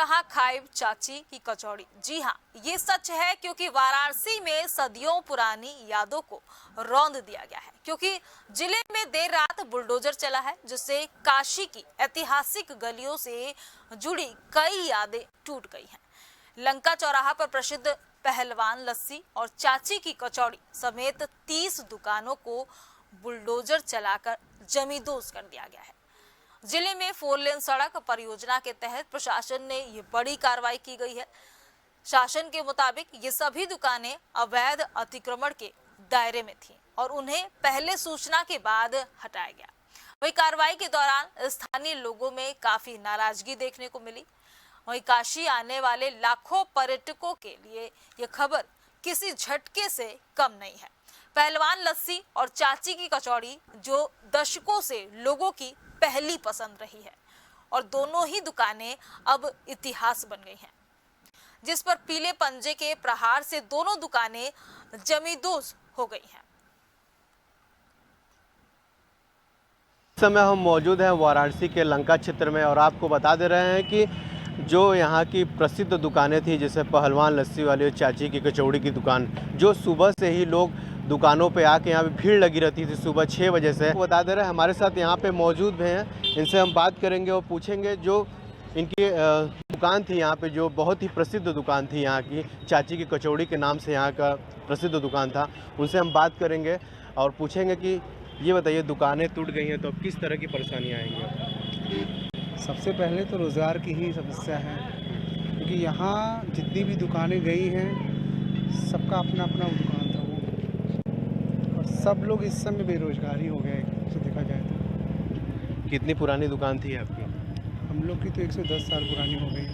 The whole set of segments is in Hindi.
कहां खाई चाची की कचौड़ी। जी हां, ये सच है क्योंकि वाराणसी में सदियों पुरानी यादों को रौंद दिया गया है। क्योंकि जिले में देर रात बुलडोजर चला है, जिससे काशी की ऐतिहासिक गलियों से जुड़ी कई यादें टूट गई हैं। लंका चौराहा पर प्रसिद्ध पहलवान लस्सी और चाची की कचौड़ी समेत 30 दुकानों को बुलडोजर चलाकर जमींदोज कर दिया गया है। जिले में 4 लेन सड़क परियोजना के तहत प्रशासन ने ये बड़ी कार्रवाई की गई है। शासन के मुताबिक ये सभी दुकानें अवैध अतिक्रमण के दायरे में थीं और उन्हें पहले सूचना के बाद हटाया गया। वहीं कार्रवाई के दौरान स्थानीय लोगों में काफी नाराजगी देखने को मिली। वहीं काशी आने वाले लाखों पर्यटकों के लिए ये खबर किसी झटके से कम नहीं है। पहलवान लस्सी और चाची की कचौड़ी जो दशकों से लोगों की पहली पसंद रही है और दोनों ही दुकानें अब इतिहास बन गई हैं, जिस पर पीले पंजे के प्रहार से दोनों दुकानें जमींदोज हो गई हैं। इस समय हम मौजूद हैं वाराणसी के लंका क्षेत्र में और आपको बता दे रहे हैं कि जो यहाँ की प्रसिद्ध दुकानें थी, जैसे पहलवान लस्सी वाली और चाची की कचौड़ी की दुकान, जो सुबह से ही लोग दुकानों पे आके यहाँ पे भीड़ लगी रहती थी सुबह 6 बजे से। बता दे रहे हैं हमारे साथ यहाँ पे मौजूद भी हैं, इनसे हम बात करेंगे और पूछेंगे जो इनकी दुकान थी यहाँ पे, जो बहुत ही प्रसिद्ध दुकान थी यहाँ की, चाची की कचौड़ी के नाम से यहाँ का प्रसिद्ध दुकान था। उनसे हम बात करेंगे और पूछेंगे कि ये बताइए, दुकानें टूट गई हैं तो अब किस तरह की परेशानियाँ आएंगी? सबसे पहले तो रोज़गार की ही समस्या है, क्योंकि यहाँ जितनी भी दुकानें गई हैं सबका अपना अपना दुकान था वो, और सब लोग इस समय बेरोजगार ही हो गए तो देखा जाए तो। कितनी पुरानी दुकान थी आपकी? हम लोग की तो 110 साल पुरानी हो गई,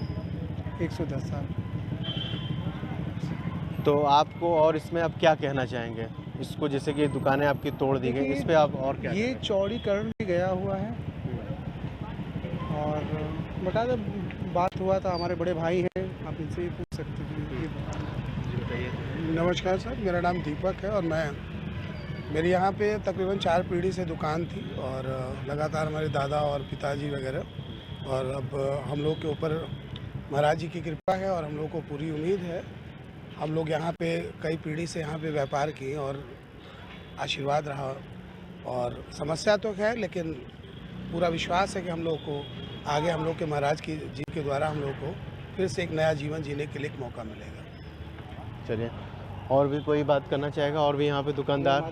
110 साल। तो आपको और इसमें अब क्या कहना चाहेंगे इसको, जैसे कि दुकानें आपकी तोड़ दी गई, इस पर आप और क्या? ये चौड़ीकरण भी गया हुआ है और बता दो, बात हुआ था, हमारे बड़े भाई हैं, आप इनसे ही पूछ सकते हैं। नमस्कार सर, मेरा नाम दीपक है और मेरी यहाँ पे तकरीबन 4 पीढ़ी से दुकान थी और लगातार हमारे दादा और पिताजी वगैरह, और अब हम लोग के ऊपर महाराज जी की कृपा है और हम लोग को पूरी उम्मीद है। हम लोग यहाँ पे कई पीढ़ी से यहाँ पे व्यापार किए और आशीर्वाद रहा, और समस्या तो है लेकिन पूरा विश्वास है कि हम लोग को आगे हम लोग के महाराज की जी के द्वारा हम लोग को फिर से एक नया जीवन जीने के लिए एक मौका मिलेगा। चलिए, और भी कोई बात करना चाहेगा? और भी यहाँ पे दुकानदार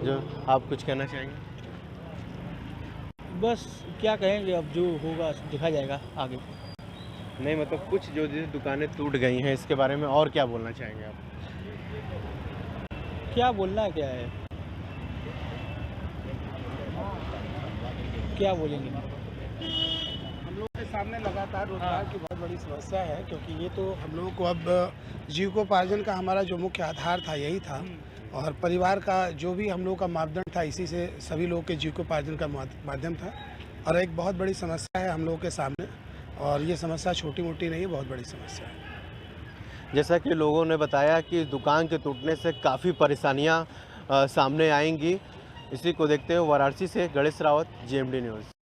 जो आप कुछ कहना चाहेंगे? बस क्या कहेंगे, अब जो होगा देखा जाएगा आगे। नहीं, मतलब कुछ जो दुकानें टूट गई हैं इसके बारे में और क्या बोलना चाहेंगे आप? क्या बोलना क्या है, क्या बोलेंगे? हम लोग के सामने लगातार रोजगार की बहुत बड़ी समस्या है, क्योंकि ये तो हम लोगों को अब जीविकोपार्जन का हमारा जो मुख्य आधार था यही था, और परिवार का जो भी हम लोग का मापदंड था इसी से सभी लोगों के जीविकोपार्जन का माध्यम था। और एक बहुत बड़ी समस्या है हम लोगों के सामने, और ये समस्या छोटी मोटी नहीं है, बहुत बड़ी समस्या है। जैसा कि लोगों ने बताया कि दुकान के टूटने से काफ़ी परेशानियां सामने आएंगी। इसी को देखते हुए वाराणसी से गणेश रावत, GMD न्यूज़।